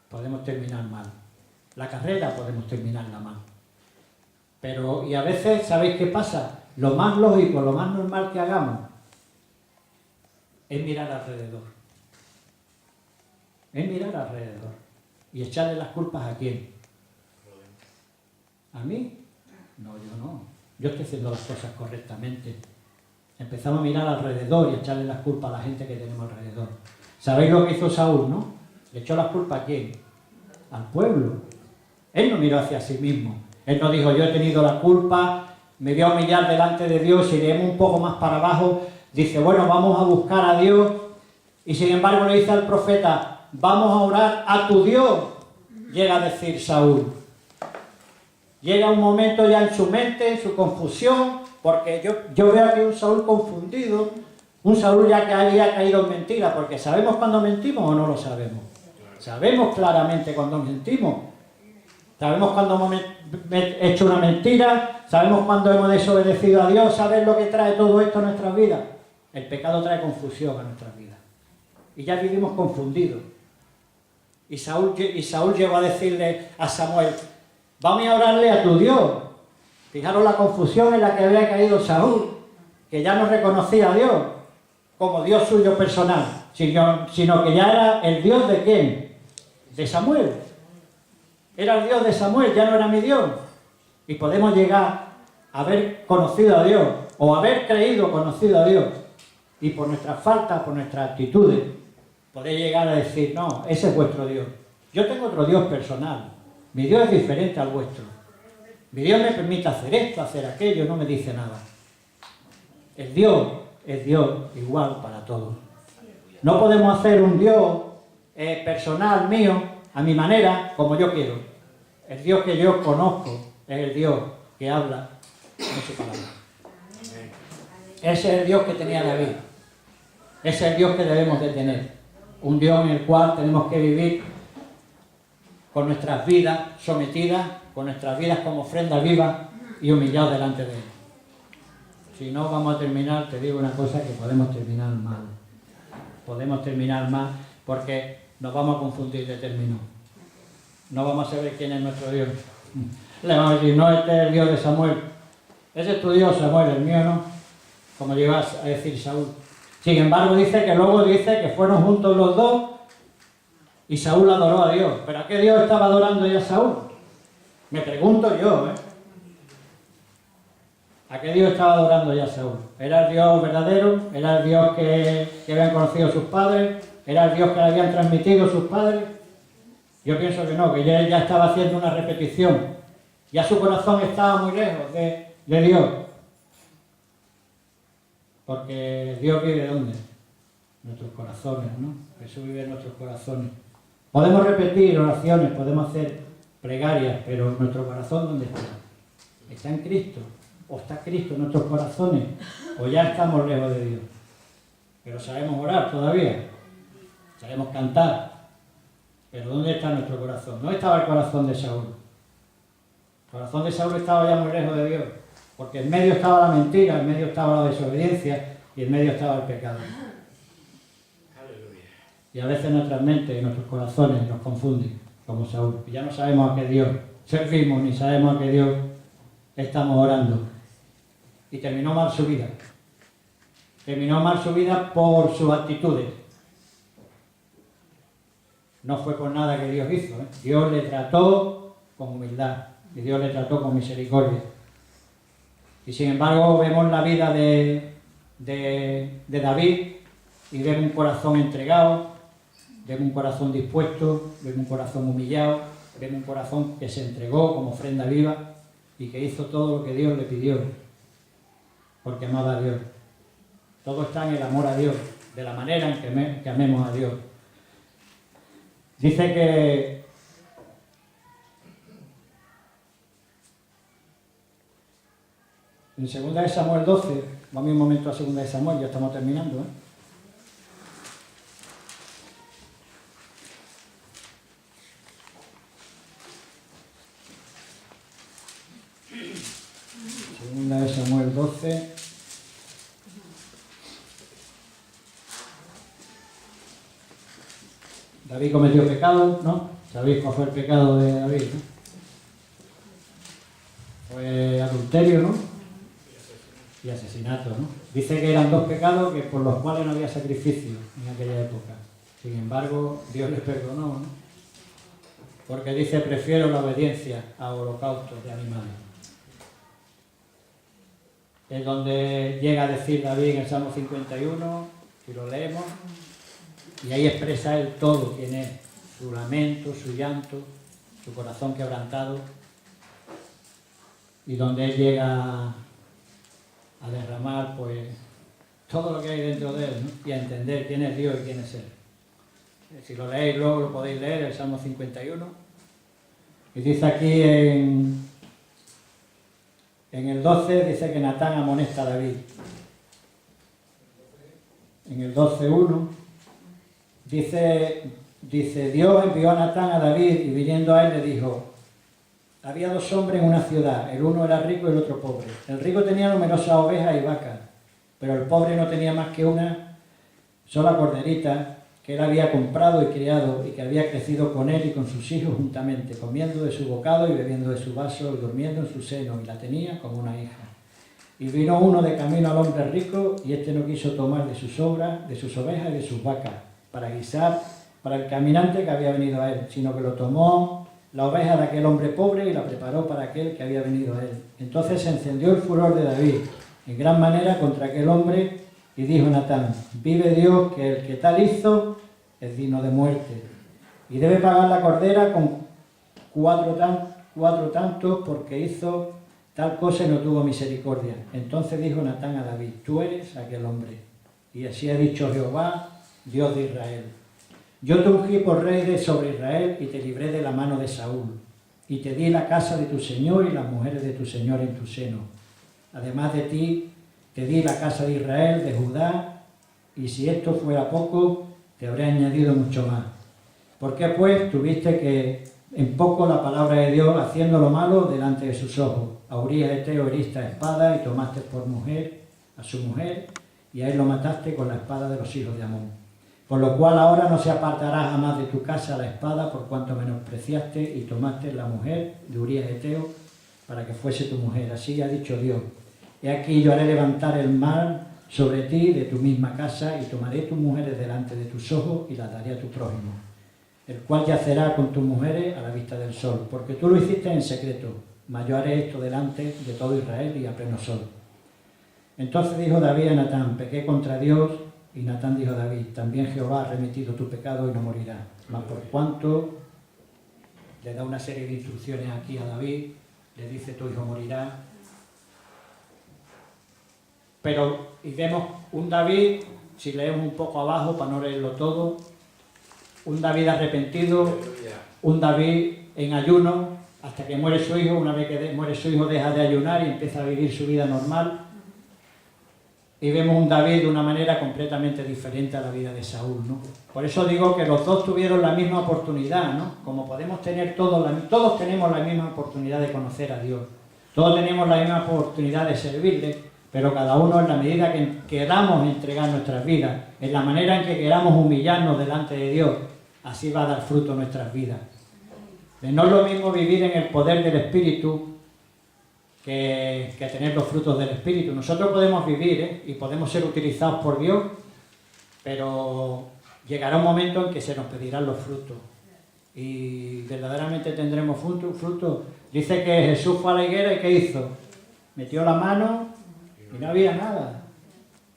podemos terminar mal. La carrera podemos terminarla mal. Pero, y a veces, ¿sabéis qué pasa? Lo más lógico, lo más normal que hagamos es mirar alrededor. Es mirar alrededor. Y echarle las culpas ¿a quién? ¿A mí? No, yo no. Yo estoy haciendo las cosas correctamente. Empezamos a mirar alrededor y a echarle las culpas a la gente que tenemos alrededor. ¿Sabéis lo que hizo Saúl, no? ¿Le echó las culpas a quién? Al pueblo. Él no miró hacia sí mismo. Él no dijo, yo he tenido la culpa, me voy a humillar delante de Dios y leemos un poco más para abajo. Dice, bueno, vamos a buscar a Dios. Y sin embargo le dice al profeta, vamos a orar a tu Dios. Llega a decir Saúl. Llega un momento ya en su mente, en su confusión, porque yo veo aquí un Saúl confundido, un Saúl ya que había caído en mentira, porque ¿sabemos cuándo mentimos o no lo sabemos? Sabemos claramente cuándo mentimos. Sabemos cuándo hemos hecho una mentira, sabemos cuándo hemos desobedecido a Dios, ¿sabes lo que trae todo esto a nuestras vidas? El pecado trae confusión a nuestras vidas. Y ya vivimos confundidos. Y Saúl llegó a decirle a Samuel, vamos a orarle a tu Dios. Fijaros la confusión en la que había caído Saúl, que ya no reconocía a Dios como Dios suyo personal, sino que ya era el Dios de ¿quién? De Samuel. Era el Dios de Samuel, ya no era mi Dios. Y podemos llegar a haber conocido a Dios, o haber creído conocido a Dios, y por nuestras faltas, por nuestras actitudes, poder llegar a decir, no, ese es vuestro Dios. Yo tengo otro Dios personal. Mi Dios es diferente al vuestro. Mi Dios me permite hacer esto, hacer aquello, no me dice nada. El Dios es Dios igual para todos. No podemos hacer un Dios personal mío, a mi manera, como yo quiero. El Dios que yo conozco es el Dios que habla en su palabra. Ese es el Dios que tenía David. Ese es el Dios que debemos de tener. Un Dios en el cual tenemos que vivir con nuestras vidas sometidas, con nuestras vidas como ofrenda viva y humillados delante de Él. Si no, vamos a terminar, te digo una cosa, que podemos terminar mal. Podemos terminar mal porque nos vamos a confundir de término. No vamos a saber quién es nuestro Dios. Le vamos a decir, no, este es el Dios de Samuel. Ese es tu Dios, Samuel, el mío no. Como llevas a decir Saúl. Sin embargo, luego dice que fueron juntos los dos y Saúl adoró a Dios. ¿Pero a qué Dios estaba adorando ya Saúl? Me pregunto yo, ¿A qué Dios estaba adorando ya Saúl? ¿Era el Dios verdadero? ¿Era el Dios que habían conocido sus padres? ¿Era el Dios que le habían transmitido sus padres? Yo pienso que no, que ya estaba haciendo una repetición. Ya su corazón estaba muy lejos de Dios. Porque Dios vive ¿dónde? En nuestros corazones, ¿no? Jesús vive en nuestros corazones. Podemos repetir oraciones, podemos hacer plegarias, pero nuestro corazón ¿dónde está? ¿Está en Cristo? ¿O está Cristo en nuestros corazones? ¿O ya estamos lejos de Dios? Pero sabemos orar todavía. Sabemos cantar. Pero ¿dónde está nuestro corazón? No estaba el corazón de Saúl. El corazón de Saúl estaba ya muy lejos de Dios. Porque en medio estaba la mentira, en medio estaba la desobediencia y en medio estaba el pecado. Aleluya. Y a veces nuestras mentes y nuestros corazones nos confunden, como Saúl. Y ya no sabemos a qué Dios servimos, ni sabemos a qué Dios estamos orando. Y terminó mal su vida. Terminó mal su vida por sus actitudes. No fue por nada que Dios hizo. Dios le trató con humildad y Dios le trató con misericordia. Y sin embargo vemos la vida de David y vemos un corazón entregado, vemos un corazón dispuesto, vemos un corazón humillado, vemos un corazón que se entregó como ofrenda viva y que hizo todo lo que Dios le pidió, porque amaba a Dios. Todo está en el amor a Dios, de la manera en que amemos a Dios. Dice que en 2 de Samuel 12, vamos un momento a 2 de Samuel, ya estamos terminando, ¿eh? Segunda de Samuel 12. David cometió pecado, ¿no? ¿Sabéis cuál fue el pecado de David, no? Fue adulterio, ¿no? Y asesinato, ¿no? Dice que eran dos pecados que por los cuales no había sacrificio en aquella época. Sin embargo, Dios les perdonó, ¿no? Porque dice, prefiero la obediencia a holocaustos de animales. es donde llega a decir David en el Salmo 51, si lo leemos, y ahí expresa él todo quién es, su lamento, su llanto, su corazón quebrantado, y donde él llega a derramar pues todo lo que hay dentro de él, ¿no? Y a entender quién es Dios y quién es él. Si lo leéis luego lo podéis leer, el Salmo 51, y dice aquí en el 12, dice que Natán amonesta a David. En el 12.1 dice, Dios envió a Natán a David y viniendo a él le dijo, había dos hombres en una ciudad, el uno era rico y el otro pobre. El rico tenía numerosas ovejas y vacas, pero el pobre no tenía más que una sola corderita que él había comprado y criado y que había crecido con él y con sus hijos juntamente, comiendo de su bocado y bebiendo de su vaso y durmiendo en su seno, y la tenía como una hija. Y vino uno de camino al hombre rico, y éste no quiso tomar de sus obras, de sus ovejas y de sus vacas, para guisar para el caminante que había venido a él, sino que lo tomó la oveja de aquel hombre pobre y la preparó para aquel que había venido a él. Entonces se encendió el furor de David en gran manera contra aquel hombre, y dijo Natán, vive Dios que el que tal hizo es digno de muerte, y debe pagar la cordera con cuatro tantos porque hizo tal cosa y no tuvo misericordia. Entonces dijo Natán a David, tú eres aquel hombre. Y así ha dicho Jehová, Dios de Israel. Yo te ungí por rey sobre Israel y te libré de la mano de Saúl, y te di la casa de tu señor y las mujeres de tu señor en tu seno. Además de ti, te di la casa de Israel, de Judá, y si esto fuera poco, te habré añadido mucho más. ¿Por qué pues tuviste que en poco la palabra de Dios haciendo lo malo delante de sus ojos? A Urías Eteo heriste a espada y tomaste por mujer a su mujer, y a él lo mataste con la espada de los hijos de Amón. Por lo cual ahora no se apartará jamás de tu casa la espada, por cuanto menospreciaste y tomaste la mujer de Urías Eteo para que fuese tu mujer. Así ha dicho Dios. He aquí yo haré levantar el mal sobre ti de tu misma casa, y tomaré tus mujeres delante de tus ojos y las daré a tu prójimo, el cual yacerá con tus mujeres a la vista del sol, porque tú lo hiciste en secreto, mas yo haré esto delante de todo Israel y a pleno sol. Entonces dijo David a Natán, pequé contra Dios, y Natán dijo a David, también Jehová ha remitido tu pecado y no morirás. Mas por cuanto le da una serie de instrucciones aquí a David, le dice tu hijo morirá. Pero, y vemos un David, si leemos un poco abajo para no leerlo todo, un David arrepentido, un David en ayuno, hasta que muere su hijo. Una vez que muere su hijo deja de ayunar y empieza a vivir su vida normal. Y vemos un David de una manera completamente diferente a la vida de Saúl, ¿no? Por eso digo que los dos tuvieron la misma oportunidad, ¿no? Como podemos tener todos tenemos la misma oportunidad de conocer a Dios. Todos tenemos la misma oportunidad de servirle, pero cada uno en la medida que queramos entregar nuestras vidas, en la manera en que queramos humillarnos delante de Dios, así va a dar fruto nuestras vidas. No es lo mismo vivir en el poder del Espíritu que tener los frutos del Espíritu. Nosotros podemos vivir y podemos ser utilizados por Dios, pero llegará un momento en que se nos pedirán los frutos. Y verdaderamente tendremos frutos. Dice que Jesús fue a la higuera y ¿qué hizo? Metió la mano y no había nada.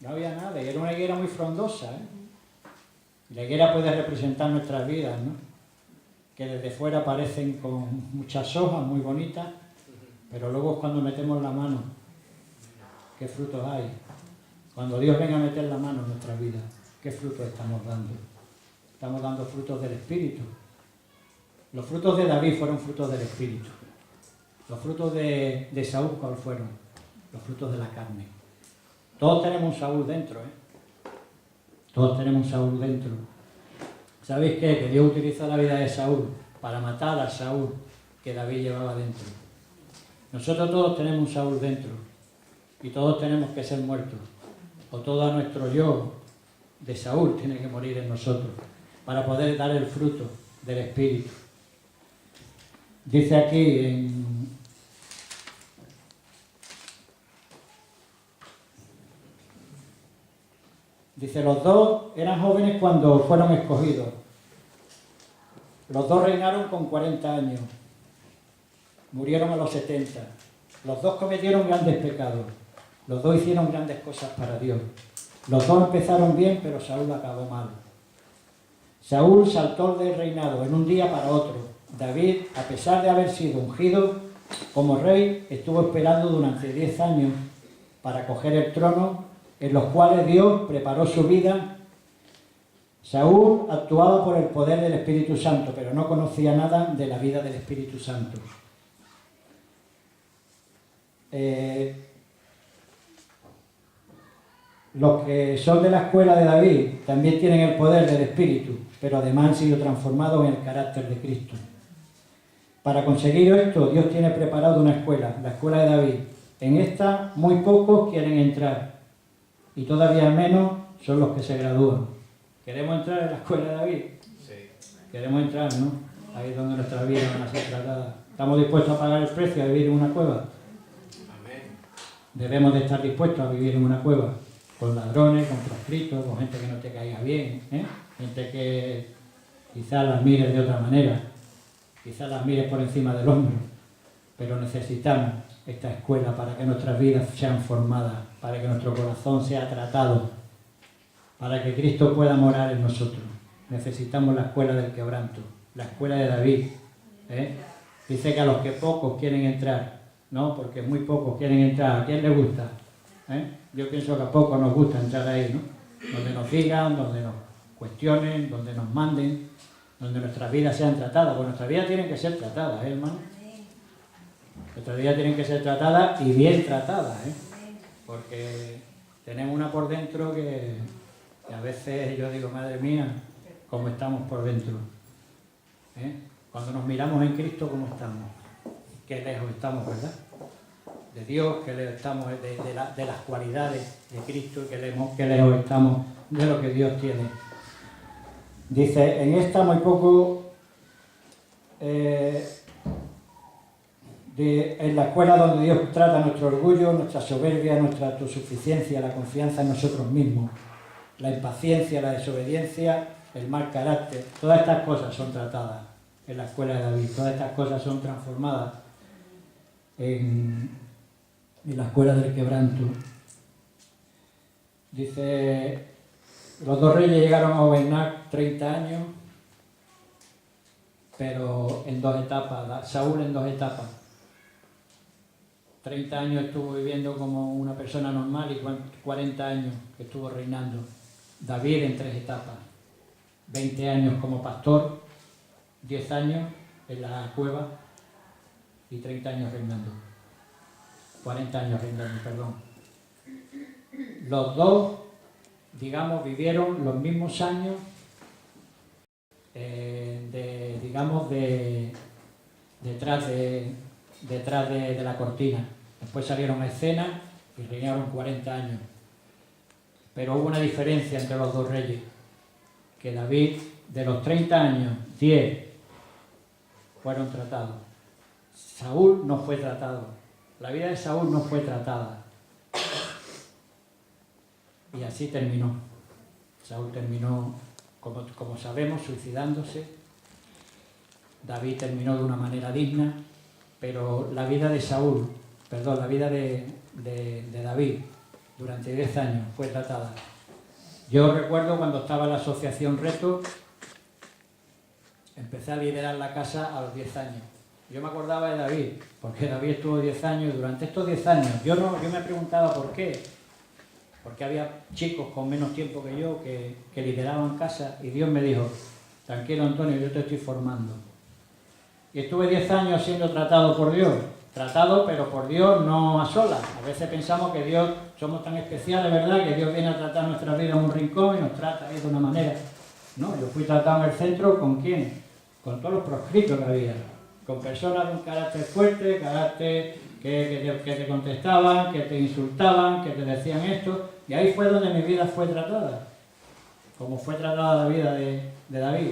No había nada. Y era una higuera muy frondosa, ¿eh? La higuera puede representar nuestras vidas, ¿no? Que desde fuera parecen con muchas hojas muy bonitas, pero luego es cuando metemos la mano, ¿qué frutos hay? Cuando Dios venga a meter la mano en nuestras vidas, ¿qué frutos estamos dando? Estamos dando frutos del Espíritu. Los frutos de David fueron frutos del Espíritu. Los frutos de Saúl, ¿cuáles fueron? Los frutos de la carne. Todos tenemos un Saúl dentro, ¿eh? Todos tenemos un Saúl dentro. ¿Sabéis qué? Que Dios utilizó la vida de Saúl para matar a Saúl que David llevaba dentro. Nosotros todos tenemos un Saúl dentro y todos tenemos que ser muertos. O todo nuestro yo de Saúl tiene que morir en nosotros para poder dar el fruto del Espíritu. Dice aquí dice, los dos eran jóvenes cuando fueron escogidos. Los dos reinaron con 40 años. Murieron a los 70. Los dos cometieron grandes pecados. Los dos hicieron grandes cosas para Dios. Los dos empezaron bien, pero Saúl acabó mal. Saúl saltó del reinado en un día para otro. David, a pesar de haber sido ungido como rey, estuvo esperando durante 10 años para coger el trono, en los cuales Dios preparó su vida. Saúl actuaba por el poder del Espíritu Santo, pero no conocía nada de la vida del Espíritu Santo. Los que son de la escuela de David también tienen el poder del Espíritu, pero además han sido transformados en el carácter de Cristo. Para conseguir esto, Dios tiene preparado una escuela, la escuela de David. En esta muy pocos quieren entrar y todavía menos son los que se gradúan. ¿Queremos entrar en la escuela de David? Sí. Queremos entrar, ¿no? Ahí es donde nuestras vidas van a ser tratadas. ¿Estamos dispuestos a pagar el precio de vivir en una cueva? Amén. Debemos de estar dispuestos a vivir en una cueva, con ladrones, con proscritos, con gente que no te caiga bien, gente que quizás las mires de otra manera, quizás las mires por encima del hombro, pero necesitamos esta escuela para que nuestras vidas sean formadas, para que nuestro corazón sea tratado, para que Cristo pueda morar en nosotros. Necesitamos la escuela del quebranto, la escuela de David. Dice que a los que pocos quieren entrar, ¿no? Porque muy pocos quieren entrar. ¿A quién le gusta? Yo pienso que a pocos nos gusta entrar ahí, ¿no? Donde nos digan, donde nos cuestionen, donde nos manden, donde nuestras vidas sean tratadas. Pues nuestras vidas tienen que ser tratadas, hermano. Nuestras vidas tienen que ser tratadas y bien tratadas, porque tenemos una por dentro que a veces yo digo, madre mía, cómo estamos por dentro. Cuando nos miramos en Cristo, ¿cómo estamos? Qué lejos estamos, ¿verdad? De Dios, qué lejos estamos de las cualidades de Cristo y qué lejos estamos de lo que Dios tiene. Dice, en esta muy poco, en la escuela donde Dios trata nuestro orgullo, nuestra soberbia, nuestra autosuficiencia, la confianza en nosotros mismos, la impaciencia, la desobediencia, el mal carácter, todas estas cosas son tratadas en la escuela de David, todas estas cosas son transformadas en la escuela del quebranto. Dice, los dos reyes llegaron a gobernar 30 años, pero en dos etapas, Saúl en dos etapas. 30 años estuvo viviendo como una persona normal y 40 años que estuvo reinando. David en 3 etapas. 20 años como pastor, 10 años en la cueva y 30 años reinando. 40 años reinando, perdón. Los dos, digamos, vivieron los mismos años detrás de la cortina. Después salieron a escena y reinaron 40 años. Pero hubo una diferencia entre los dos reyes, que David, de los 30 años, 10 fueron tratados. Saúl no fue tratado. La vida de Saúl no fue tratada. Y así terminó. Saúl terminó, como sabemos, suicidándose. David terminó de una manera digna, pero la vida de David durante 10 años fue tratada. Yo recuerdo cuando estaba en la asociación Reto, empecé a liderar la casa a los 10 años. Yo me acordaba de David, porque David estuvo 10 años y durante estos 10 años yo me preguntaba por qué. Porque había chicos con menos tiempo que yo que lideraban casa y Dios me dijo, tranquilo Antonio, yo te estoy formando. Y estuve 10 años siendo tratado por Dios. Tratado, pero por Dios, no a solas. A veces pensamos que Dios, somos tan especiales, ¿verdad?, que Dios viene a tratar nuestra vida en un rincón y nos trata ahí de una manera. No, yo fui tratado en el centro, ¿con quién? Con todos los proscritos que había. Con personas de un carácter fuerte, carácter que te contestaban, que te insultaban, que te decían esto. Y ahí fue donde mi vida fue tratada. Como fue tratada la vida de David.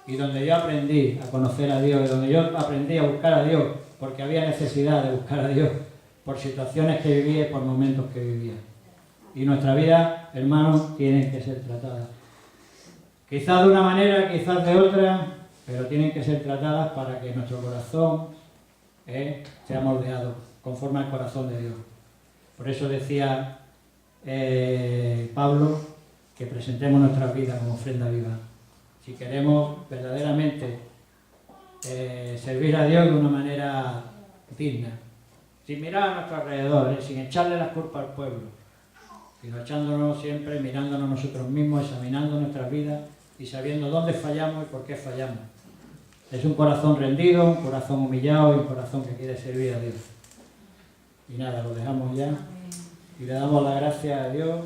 Y donde yo aprendí a conocer a Dios, y donde yo aprendí a buscar a Dios, porque había necesidad de buscar a Dios por situaciones que vivía y por momentos que vivía. Y nuestra vida, hermanos, tiene que ser tratada. Quizás de una manera, quizás de otra, pero tienen que ser tratadas para que nuestro corazón sea moldeado conforme al corazón de Dios. Por eso decía Pablo que presentemos nuestras vidas como ofrenda viva. Si queremos verdaderamente servir a Dios de una manera digna, sin mirar a nuestro alrededor, sin echarle las culpas al pueblo, sino echándonos siempre, mirándonos nosotros mismos, examinando nuestras vidas y sabiendo dónde fallamos y por qué fallamos. Es un corazón rendido, un corazón humillado y un corazón que quiere servir a Dios. Y nada, lo dejamos ya y le damos la gracia a Dios